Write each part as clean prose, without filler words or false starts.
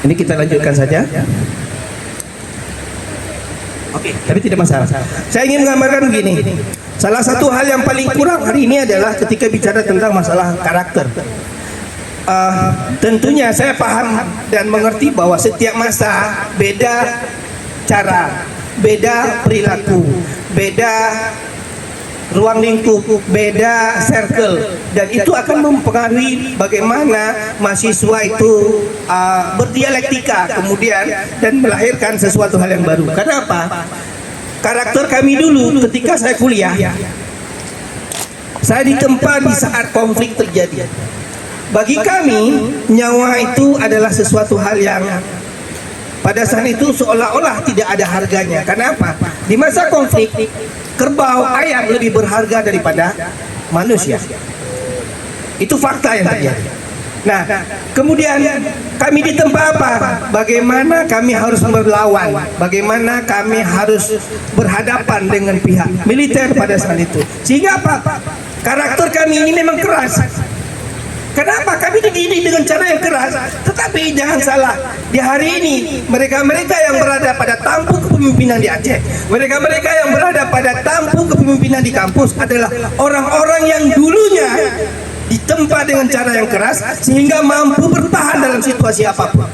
Ini kita lanjutkan saja. Oke, tapi tidak masalah. Saya ingin menggambarkan begini. Salah satu hal yang paling kurang hari ini adalah ketika bicara tentang masalah karakter. Tentunya saya paham dan mengerti bahwa setiap masa beda cara, beda perilaku, beda ruang lingkup, beda circle, dan itu akan mempengaruhi bagaimana mahasiswa itu berdialektika kemudian dan melahirkan sesuatu hal yang baru. Karena apa? Karakter kami dulu ketika saya kuliah, saya ditempa di saat konflik terjadi. Bagi kami, nyawa itu adalah sesuatu hal yang pada saat itu seolah-olah tidak ada harganya. Kenapa? Di masa konflik, kerbau, ayam lebih berharga daripada manusia. Itu fakta yang terjadi. Nah, kemudian kami ditempa apa? Bagaimana kami harus berlawan, bagaimana kami harus berhadapan dengan pihak militer pada saat itu. Sehingga apa? Karakter kami ini memang keras. Kenapa? Kami dididik dengan cara yang keras. Tetapi jangan salah, di hari ini mereka-mereka yang berada pada tampuk kepemimpinan di Aceh, mereka-mereka yang berada pada tampuk kepemimpinan di kampus adalah orang-orang yang dulunya ditempa dengan cara yang keras sehingga mampu bertahan dalam situasi apapun.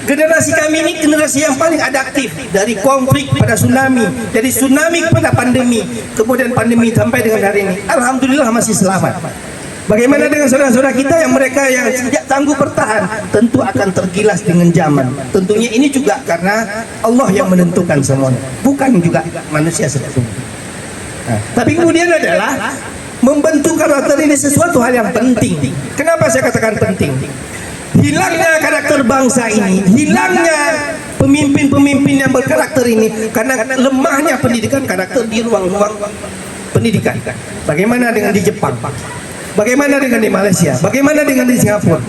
Generasi kami ini generasi yang paling adaptif dari konflik pada tsunami, dari tsunami kepada pandemi, kemudian pandemi sampai dengan hari ini. Alhamdulillah masih selamat. Bagaimana dengan saudara-saudara kita yang mereka yang tidak tangguh bertahan, tentu akan tergilas dengan zaman. Tentunya ini juga karena Allah yang menentukan semuanya, bukan juga manusia sebetulnya. Tapi kemudian adalah membentuk karakter ini sesuatu hal yang penting. Kenapa saya katakan penting? Hilangnya karakter bangsa ini, hilangnya pemimpin-pemimpin yang berkarakter ini karena lemahnya pendidikan karakter di ruang-ruang pendidikan. Bagaimana dengan di Jepang? Bagaimana dengan di Malaysia? Bagaimana dengan di Singapura?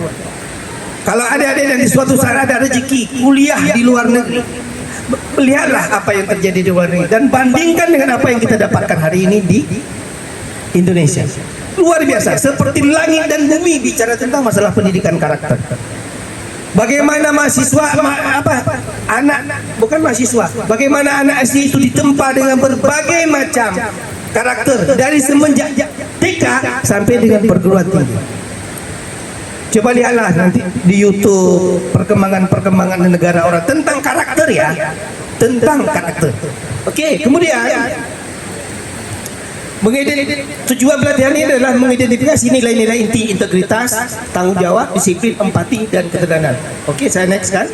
Kalau adik-adik dan di suatu saat ada rezeki kuliah di luar negeri, lihatlah apa yang terjadi di luar negeri dan bandingkan dengan apa yang kita dapatkan hari ini di Indonesia. Luar biasa, seperti langit dan bumi bicara tentang masalah pendidikan karakter. Bagaimana mahasiswa bagaimana anak SD itu ditempa dengan berbagai macam karakter dari semenjak TK sampai dengan perguruan tinggi. Coba lihatlah nanti di YouTube perkembangan negara orang tentang karakter ya, tentang karakter. Oke, kemudian tujuan pelatihan ini adalah mengidentifikasi nilai-nilai inti integritas, tanggung jawab, disiplin, empati, dan keteladanan. Oke, saya next kan.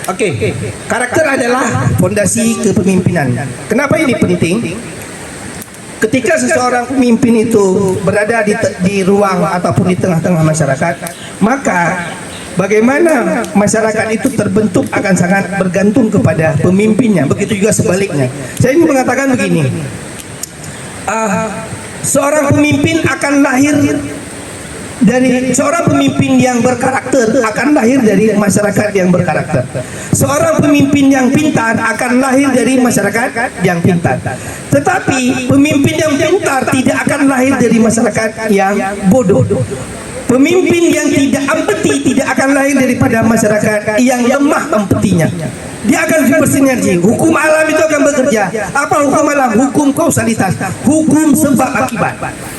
Oke, karakter adalah fondasi kepemimpinan. Kenapa ini penting? Ketika seseorang pemimpin itu berada di ruang ataupun di tengah-tengah masyarakat, maka bagaimana masyarakat itu terbentuk akan sangat bergantung kepada pemimpinnya. Begitu juga sebaliknya. Saya ingin mengatakan begini, seorang pemimpin akan lahir dari seorang pemimpin yang berkarakter akan lahir dari masyarakat yang berkarakter. Seorang pemimpin yang pintar akan lahir dari masyarakat yang pintar. Tetapi pemimpin yang pintar tidak akan lahir dari masyarakat yang bodoh. Pemimpin yang tidak empati tidak akan lahir daripada masyarakat yang lemah empatinya. Dia akan bersinergi. Hukum alam itu akan bekerja. Apa hukum alam? Hukum kausalitas, hukum sebab akibat.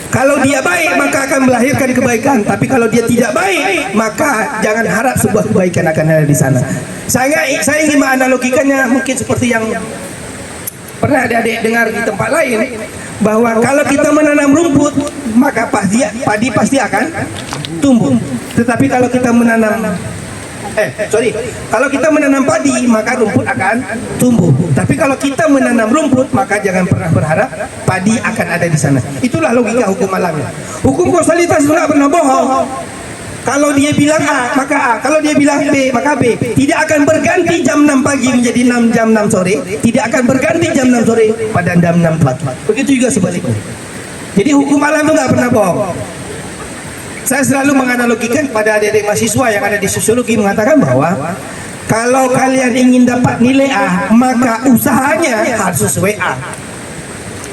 Kalau dia baik maka akan melahirkan kebaikan, tapi kalau dia tidak baik maka jangan harap sebuah kebaikan akan ada di sana. Saya ingin menganalogikannya mungkin seperti yang pernah adik-adik dengar di tempat lain, bahwa kalau kita menanam rumput maka padi pasti akan tumbuh. Tetapi kalau kita menanam kalau kita menanam padi maka rumput akan tumbuh. Tapi kalau kita menanam rumput maka jangan pernah berharap padi akan ada di sana. Itulah logika hukum alamnya. Hukum kausalitas itu nggak pernah bohong. Kalau dia bilang A maka A, kalau dia bilang B maka B. Tidak akan berganti jam 6 pagi menjadi jam 6 sore, tidak akan berganti jam 6 sore pada jam 6 pagi. Begitu juga sebaliknya. Jadi hukum alam itu nggak pernah bohong. Saya selalu menganalogikan pada adik-adik mahasiswa yang ada di sosiologi, mengatakan bahwa kalau kalian ingin dapat nilai A maka usahanya harus sesuai A.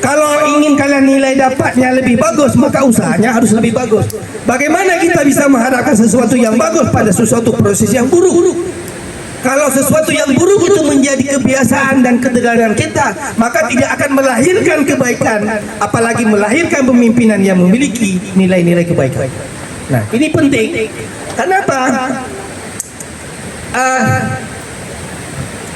Kalau ingin kalian nilai dapatnya lebih bagus, maka usahanya harus lebih bagus. Bagaimana kita bisa mengharapkan sesuatu yang bagus pada sesuatu proses yang buruk? Kalau sesuatu yang buruk itu menjadi kebiasaan dan ketegangan kita, maka tidak akan melahirkan kebaikan, apalagi melahirkan pemimpinan yang memiliki nilai-nilai kebaikan. Nah, ini penting. Kenapa?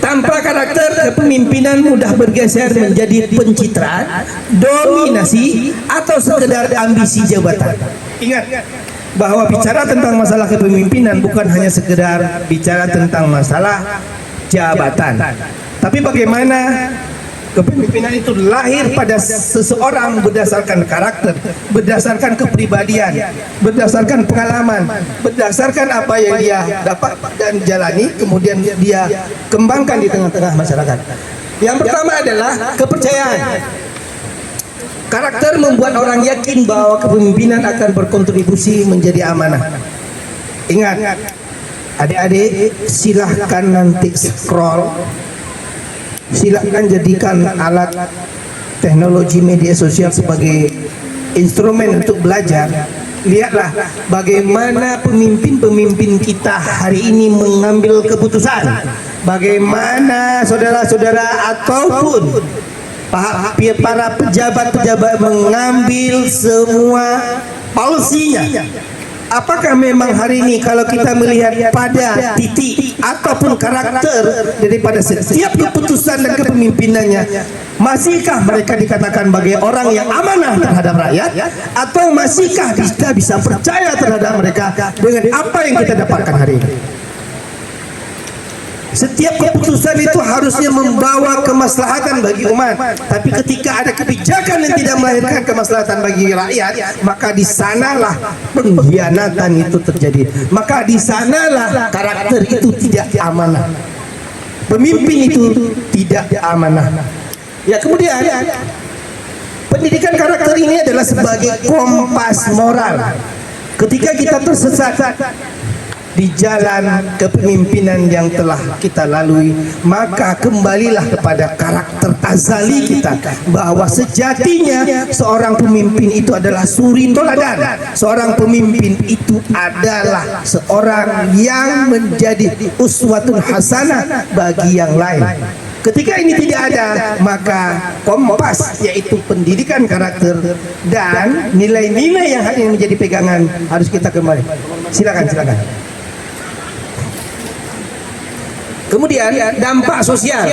Tanpa karakter, kepemimpinan mudah bergeser menjadi pencitraan, dominasi, atau sekedar ambisi jabatan. Ingat bahwa bicara tentang masalah kepemimpinan bukan hanya sekedar bicara tentang masalah jabatan, tapi bagaimana kepemimpinan itu lahir pada seseorang berdasarkan karakter, berdasarkan kepribadian, berdasarkan pengalaman, berdasarkan apa yang dia dapat dan jalani, kemudian dia kembangkan di tengah-tengah masyarakat. Yang pertama adalah kepercayaan. Karakter membuat orang yakin bahwa kepemimpinan akan berkontribusi menjadi amanah. Ingat, adik-adik, silahkan nanti scroll, silakan jadikan alat teknologi media sosial sebagai instrumen untuk belajar. Lihatlah bagaimana pemimpin-pemimpin kita hari ini mengambil keputusan, bagaimana saudara-saudara ataupun para pejabat-pejabat mengambil semua policy-nya. Apakah memang hari ini kalau kita melihat pada titik ataupun karakter daripada setiap keputusan dan kepemimpinannya, masihkah mereka dikatakan sebagai orang yang amanah terhadap rakyat, atau masihkah kita bisa percaya terhadap mereka dengan apa yang kita dapatkan hari ini? Setiap keputusan itu harusnya membawa kemaslahatan bagi umat, tapi ketika ada kebijakan yang tidak melahirkan kemaslahatan bagi rakyat, maka di sanalah pengkhianatan itu terjadi. Maka di sanalah karakter itu tidak amanah. Pemimpin itu tidak amanah. Ya, kemudian pendidikan karakter ini adalah sebagai kompas moral. Ketika kita tersesat di jalan kepemimpinan yang telah kita lalui, maka kembalilah kepada karakter azali kita, bahwa sejatinya seorang pemimpin itu adalah suri toladan. Seorang pemimpin itu adalah seorang yang menjadi uswatun hasanah bagi yang lain. Ketika ini tidak ada, maka kompas, yaitu pendidikan karakter dan nilai-nilai yang hanya menjadi pegangan, harus kita kembali. Silakan. Kemudian dampak sosial.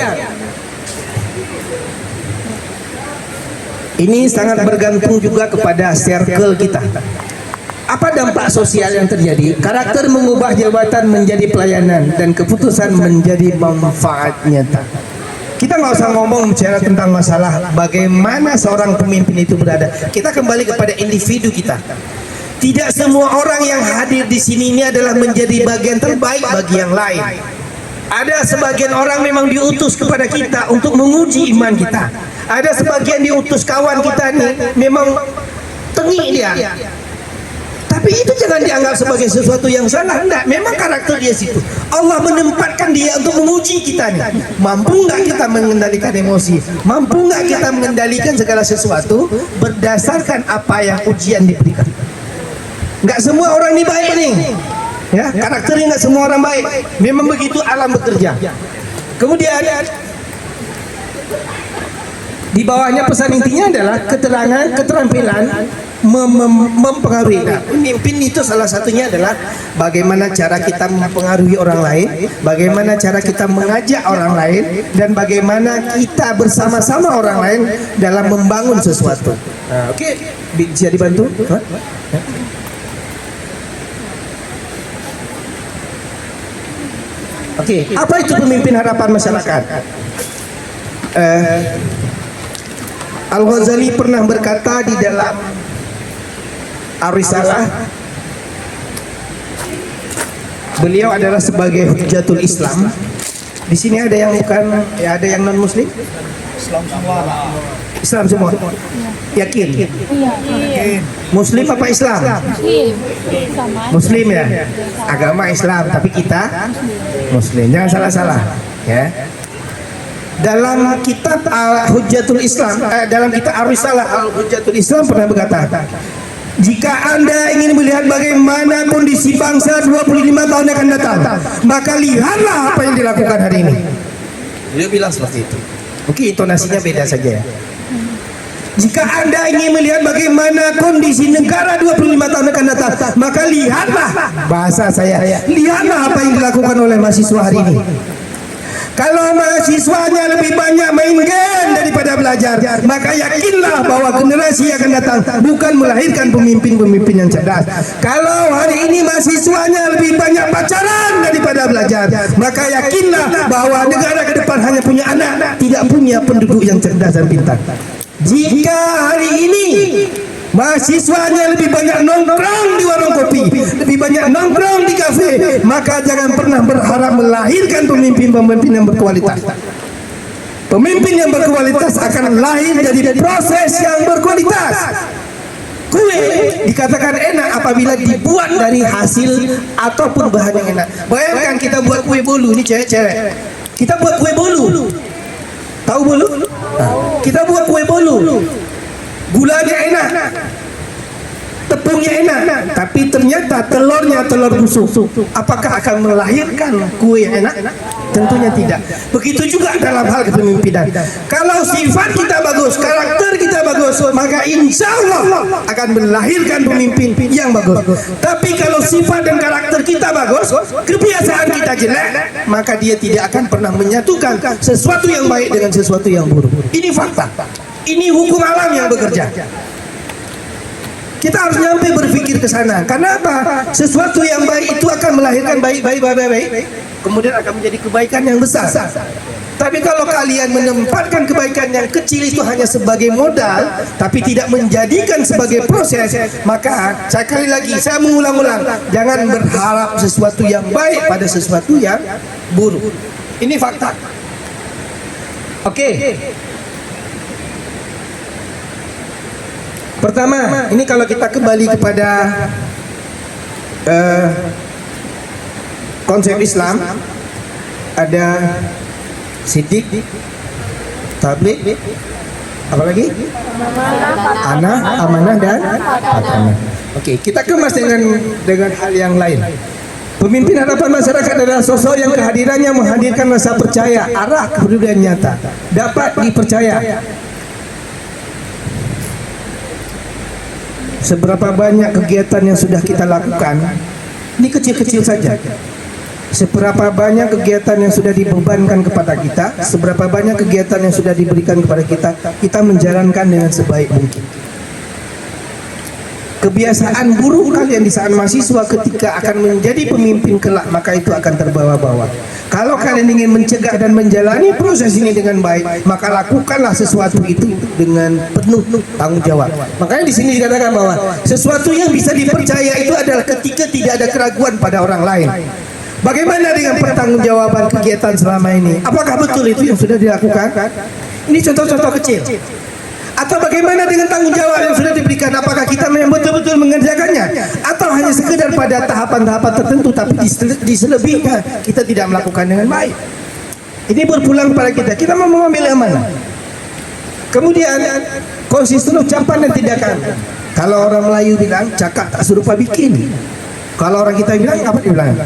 Ini sangat bergantung juga kepada circle kita. Apa dampak sosial yang terjadi? Karakter mengubah jabatan menjadi pelayanan dan keputusan menjadi manfaat nyata. Kita nggak usah ngomong bicara tentang masalah bagaimana seorang pemimpin itu berada. Kita kembali kepada individu kita. Tidak semua orang yang hadir di sini ini adalah menjadi bagian terbaik bagi yang lain. Ada sebagian orang memang diutus kepada kita untuk menguji iman kita. Ada sebagian diutus kawan kita nih memang tengik dia. Tapi itu jangan dianggap sebagai sesuatu yang salah. Enggak, memang karakter dia situ. Allah menempatkan dia untuk menguji kita nih. Mampu nggak kita mengendalikan emosi? Mampu nggak kita mengendalikan segala sesuatu berdasarkan apa yang ujian diberikan? Nggak semua orang ini baik nih. Ya, karakternya nggak semua orang baik. Memang begitu alam bekerja. Kemudian di bawahnya pesan intinya adalah keterampilan mempengaruhi. Nah, pemimpin itu salah satunya adalah bagaimana cara kita mempengaruhi orang lain, bagaimana cara kita mengajak orang lain, dan bagaimana kita bersama-sama orang lain dalam membangun sesuatu. Nah, oke, bisa dibantu? Oke, apa itu pemimpin harapan masyarakat? Al-Ghazali pernah berkata di dalam Ar-Risalah, beliau adalah sebagai Hujjatul Islam. Di sini ada yang bukan, ya ada yang non Muslim? Islam semua. Yakin? Iya. Muslim apa Islam? Muslim ya. Agama Islam, tapi kita Muslim. Jangan salah-salah, ya. dalam kitab Hujjatul Islam, dalam kitab Ar-Risalah Al-Hujjatul Islam pernah berkata, jika Anda ingin melihat bagaimana kondisi bangsa 25 tahun yang akan datang, maka lihatlah apa yang dilakukan hari ini. Dia bilang seperti itu. Mungkin intonasinya beda saja ya. Jika Anda ingin melihat bagaimana kondisi negara 25 tahun akan datang, maka lihatlah, bahasa saya, lihatlah apa yang dilakukan oleh mahasiswa hari ini. Kalau mahasiswanya lebih banyak main game daripada belajar, maka yakinlah bahwa generasi yang akan datang bukan melahirkan pemimpin-pemimpin yang cerdas. Kalau hari ini mahasiswanya lebih banyak pacaran daripada belajar, maka yakinlah bahwa negara ke depan hanya punya anak, tidak punya penduduk yang cerdas dan pintar. Jika hari ini mahasiswanya lebih banyak nongkrong di warung kopi, lebih banyak nongkrong di kafe, maka jangan pernah berharap melahirkan pemimpin-pemimpin yang berkualitas. Pemimpin yang berkualitas akan lahir dari proses yang berkualitas. Kue dikatakan enak apabila dibuat dari hasil ataupun bahan yang enak. Bayangkan kita buat kue bolu, ini cewek-cewek. Kita buat kue bolu. Tahu bolu? Kita buat kue bolu. Gulanya enak, tepungnya enak, tapi ternyata telurnya telur busuk. Apakah akan melahirkan kue yang enak? Tentunya tidak. Begitu juga dalam hal kepemimpinan. Kalau sifat kita bagus, karakter kita bagus, maka insya Allah akan melahirkan pemimpin yang bagus. Tapi kalau sifat dan karakter kita bagus, kebiasaan kita jelek, maka dia tidak akan pernah menyatukan sesuatu yang baik dengan sesuatu yang buruk. Ini fakta. Ini hukum alam yang bekerja. Kita harus nyampe berpikir ke sana. Karena apa? Sesuatu yang baik itu akan melahirkan baik. Kemudian akan menjadi kebaikan yang besar. Tapi kalau kalian menempatkan kebaikan yang kecil itu hanya sebagai modal, tapi tidak menjadikan sebagai proses, maka sekali lagi saya mengulang-ulang, jangan berharap sesuatu yang baik pada sesuatu yang buruk. Ini fakta. Oke. Pertama, ini kalau kita kembali kepada konsep Islam, ada sidik, tabligh, apa lagi? Amanah dan patanah. Oke, kita kemas dengan hal yang lain. Pemimpin hadapan masyarakat adalah sosok yang kehadirannya menghadirkan rasa percaya, arah kepedulian nyata, dapat dipercaya. Seberapa banyak kegiatan yang sudah kita lakukan, ini kecil-kecil saja. Seberapa banyak kegiatan yang sudah dibebankan kepada kita, seberapa banyak kegiatan yang sudah diberikan kepada kita, kita menjalankan dengan sebaik mungkin. Kebiasaan buruk kalian di saat mahasiswa ketika akan menjadi pemimpin kelak, maka itu akan terbawa-bawa. Kalau kalian ingin mencegah dan menjalani proses ini dengan baik, maka lakukanlah sesuatu itu dengan penuh tanggung jawab. Makanya di sini dikatakan bahwa sesuatu yang bisa dipercaya itu adalah ketika tidak ada keraguan pada orang lain. Bagaimana dengan pertanggungjawaban kegiatan selama ini? Apakah betul itu yang sudah dilakukan? Ini contoh-contoh kecil. Atau bagaimana dengan tanggung jawab yang sudah diberikan? Apakah kita memang betul-betul mengerjakannya? Atau hanya sekedar pada tahapan-tahapan tertentu, tapi di selebihnya kita tidak melakukan dengan baik? Ini berpulang pada kita. Kita mau mengambil amanah. Kemudian konsisten ucapan dan tindakan. Kalau orang Melayu bilang cakap tak serupa bikin. Kalau orang kita bilang apa dia bilang?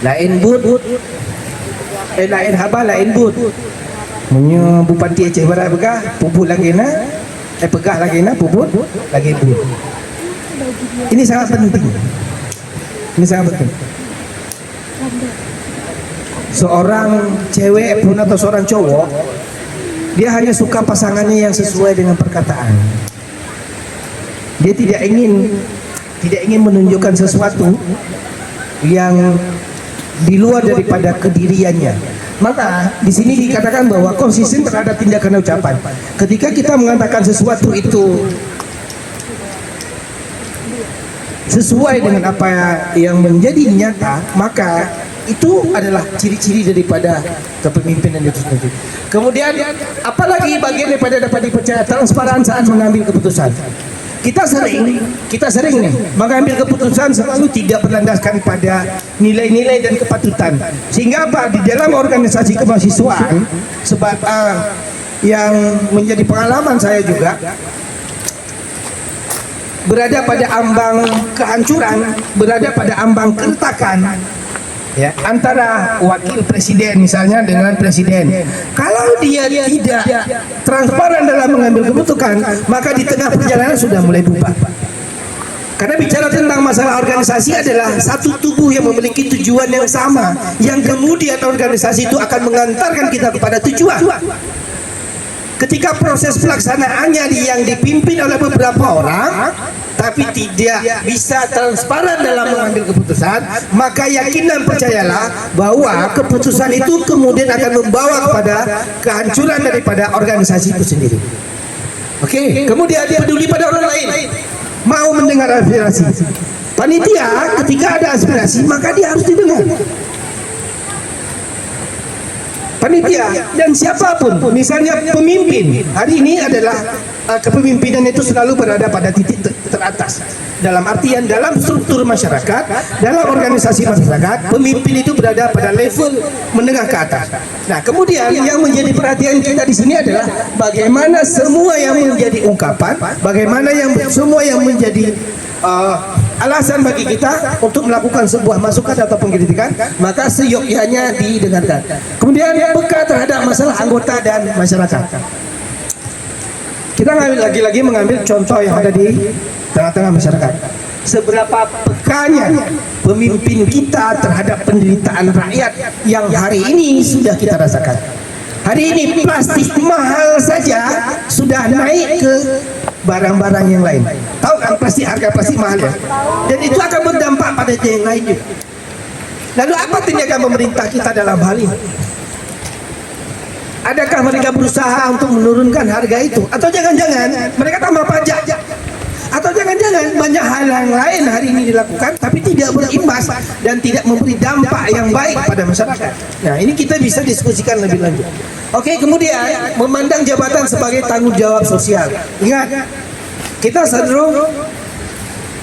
Lain but, lain haba, lain but. Punya Bupati Aceh Barat pegah, puput lagi nak, pegah lagi nak, puput lagi but. Ini sangat penting. Ini sangat penting. Seorang cewek pun atau seorang cowok, dia hanya suka pasangannya yang sesuai dengan perkataan. Dia tidak ingin menunjukkan sesuatu yang di luar daripada kediriannya. Maka di sini dikatakan bahwa konsisten terhadap tindakan dan ucapan. Ketika kita mengatakan sesuatu itu sesuai dengan apa yang menjadi nyata, maka itu adalah ciri-ciri daripada kepemimpinan itu sendiri. Kemudian apalagi bagian daripada dapat dipercaya, transparan saat mengambil keputusan. kita sering nih mengambil keputusan selalu tidak berlandaskan pada nilai-nilai dan kepatutan, sehingga apa, di dalam organisasi kemahasiswaan sebab yang menjadi pengalaman saya juga berada pada ambang kehancuran, berada pada ambang keretakan ya, antara wakil presiden misalnya dengan presiden. Kalau dia tidak transparan dalam mengambil keputusan, maka di tengah perjalanan sudah mulai bubar. Karena bicara tentang masalah organisasi adalah satu tubuh yang memiliki tujuan yang sama, yang kemudian organisasi itu akan mengantarkan kita kepada tujuan. Ketika proses pelaksanaannya yang dipimpin oleh beberapa orang tapi tidak bisa transparan dalam mengambil keputusan, maka yakin dan percayalah bahwa keputusan itu kemudian akan membawa kepada kehancuran daripada organisasi itu sendiri. Oke, kemudian dia peduli pada orang lain, mau mendengar aspirasi panitia. Ketika ada aspirasi, maka dia harus didengar panitia dan siapapun, misalnya pemimpin. Hari ini adalah kepemimpinan itu selalu berada pada titik teratas, dalam artian dalam struktur masyarakat, dalam organisasi masyarakat, pemimpin itu berada pada level menengah ke atas. Nah, kemudian yang menjadi perhatian kita di sini adalah bagaimana semua yang menjadi ungkapan, bagaimana semua yang menjadi alasan bagi kita untuk melakukan sebuah masukan ataupun kritikan, maka seyogyanya didengarkan. Kemudian peka terhadap masalah anggota dan masyarakat. Kita lagi-lagi mengambil contoh yang ada di tengah-tengah masyarakat. Seberapa pekanya pemimpin kita terhadap penderitaan rakyat yang hari ini sudah kita rasakan. Hari ini plastik mahal saja sudah naik ke barang-barang yang lain. Tahu kan harga plastik mahal ya? Dan itu akan berdampak pada yang lain juga. Lalu apa tindakan pemerintah kita dalam hal ini? Adakah mereka berusaha untuk menurunkan harga itu? Atau jangan-jangan mereka tambah pajak? Atau jangan-jangan banyak hal yang lain hari ini dilakukan tapi tidak berimbas dan tidak memberi dampak yang baik pada masyarakat? Nah, ini kita bisa diskusikan lebih lanjut. Oke, kemudian memandang jabatan sebagai tanggung jawab sosial. Ingat, kita selalu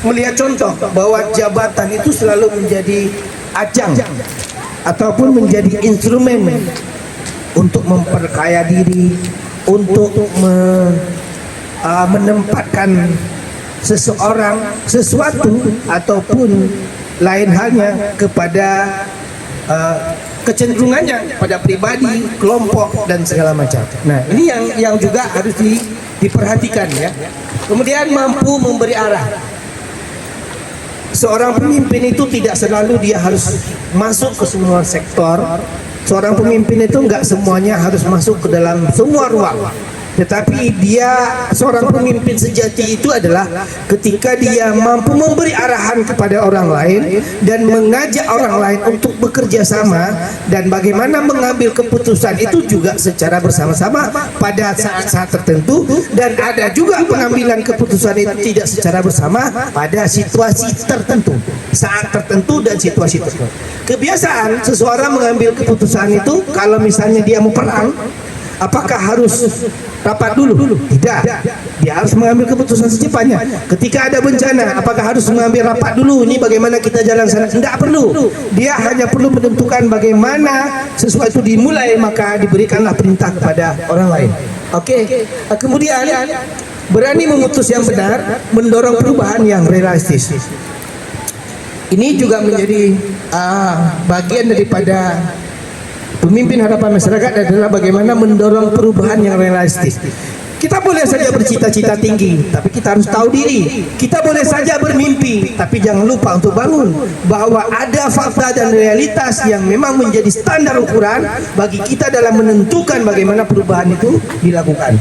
melihat contoh bahwa jabatan itu selalu menjadi ajang ataupun menjadi instrumen untuk memperkaya diri, untuk menempatkan seseorang, sesuatu ataupun lain halnya kepada kecenderungannya pada pribadi, kelompok dan segala macam. Nah, ini yang juga harus diperhatikan ya. Kemudian mampu memberi arah. Seorang pemimpin itu tidak selalu dia harus masuk ke semua sektor. Seorang pemimpin itu enggak semuanya harus masuk ke dalam semua ruang. Tetapi seorang pemimpin sejati itu adalah ketika dia mampu memberi arahan kepada orang lain dan mengajak orang lain untuk bekerja sama, dan bagaimana mengambil keputusan itu juga secara bersama-sama pada saat-saat tertentu, dan ada juga pengambilan keputusan itu tidak secara bersama pada situasi tertentu, saat tertentu dan situasi tertentu. Kebiasaan seseorang mengambil keputusan itu kalau misalnya dia mau perang, apakah harus rapat dulu? Tidak. Dia harus mengambil keputusan secepatnya. Ketika ada bencana, apakah harus mengambil rapat dulu? Ini bagaimana kita jalan sana? Tidak perlu. Dia hanya perlu menentukan bagaimana sesuatu dimulai, maka diberikanlah perintah kepada orang lain. Oke. Kemudian berani memutus yang benar, mendorong perubahan yang realistis. Ini juga menjadi bagian daripada pemimpin harapan masyarakat adalah bagaimana mendorong perubahan yang realistis. Kita boleh saja bercita-cita tinggi, tapi kita harus tahu diri. Kita boleh saja bermimpi, tapi jangan lupa untuk bangun. Bahwa ada fakta dan realitas yang memang menjadi standar ukuran bagi kita dalam menentukan bagaimana perubahan itu dilakukan.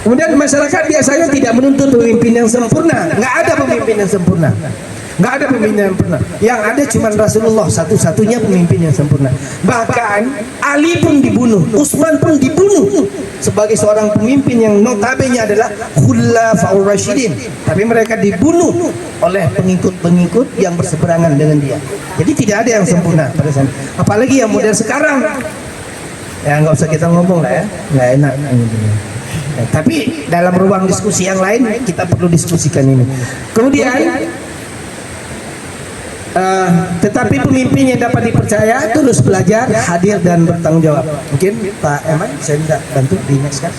Kemudian masyarakat biasanya tidak menuntut pemimpin yang sempurna. Nggak ada pemimpin yang sempurna. Nggak ada pemimpin yang sempurna. Yang ada cuma Rasulullah, satu-satunya pemimpin yang sempurna. Bahkan Ali pun dibunuh, Utsman pun dibunuh sebagai seorang pemimpin yang notabene adalah Khulafaur Rasyidin. Tapi mereka dibunuh oleh pengikut-pengikut yang berseberangan dengan dia. Jadi tidak ada yang sempurna pada saat. Apalagi yang model sekarang. Ya nggak usah kita ngomong lah ya, nggak enak. Tapi dalam ruang diskusi yang lain kita perlu diskusikan ini. Kemudian tetapi pemimpin yang dapat dipercaya terus belajar, hadir dan bertanggung jawab. Mungkin Pak Eman saya minta bantu di next kan.